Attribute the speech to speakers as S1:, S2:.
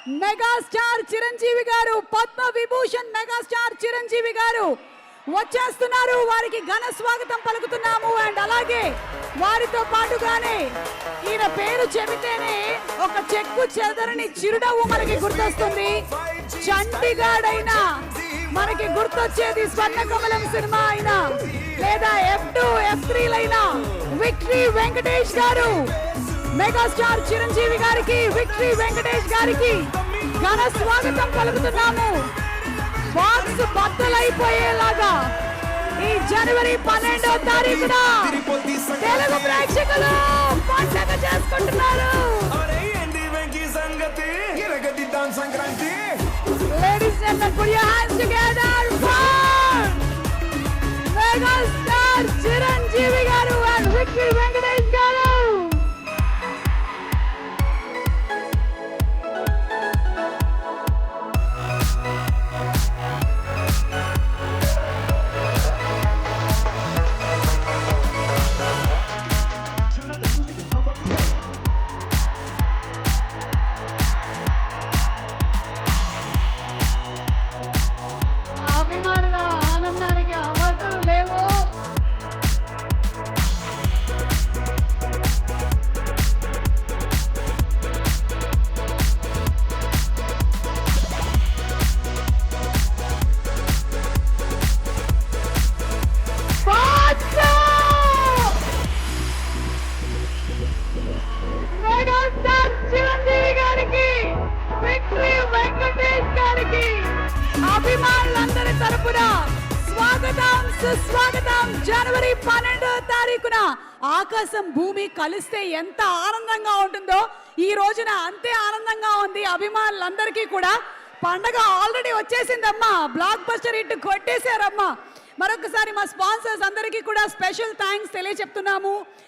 S1: Megastar Chiranjeevi గారు, Padma Vibhushan megastar Chiranjeevi గారు వచ్చేస్తున్నారు. వారికి ఘన స్వాగతం పలుకుతున్నాము. అండ్ అలాగే వారితో పాటుగానే ఈయన పేరు చెబితేనే ఒక చెక్కు చెదరని చిరునవ్వు మనకి గుర్తొస్తుంది. చండీగఢ్ అయినా మనకి గుర్తొచ్చేది స్వర్ణకమలం సినిమా అయినా లేదా F2 F3 లైనా విక్టరీ వెంకటేష్ గారు, మెగాస్టార్ చిరంజీవి గారికి, విక్టరీ వెంకటేష్ గారికి ఘన స్వాగతం పలుకుతున్నాము. బాక్స్ బద్దలైపోయేలాగా ఈ జనవరి 12వ తారీఖున తెలుగు ప్రేక్షకులు పండుగ చేసుకుంటున్నారు. Ladies and gentlemen, put your hands together for megastar Chiranjeevi గారు and విక్టరీ వెంకటేష్ గారు. అభిమానుల ఆనందానికి అవసరం లేవు. మెగాస్టార్ చిరంజీవి గారికి, విక్టరీ వెంకటేష్ గారికి అభిమానులందరి తరపున స్వాగతం, సుస్వాగతం. జనవరి 12వ తారీఖున ఆకాశం భూమి కలిస్తే ఎంత ఆనందంగా ఉంటుందో ఈ రోజున అంతే ఆనందంగా ఉంది అభిమానులందరికీ కూడా. పండగ ఆల్రెడీ వచ్చేసిందమ్మా, బ్లాక్ బస్టర్ హిట్ కొట్టేశారమ్మా. మరొకసారి మా స్పాన్సర్స్ అందరికీ కూడా స్పెషల్ థ్యాంక్స్ తెలియజెప్తున్నాము.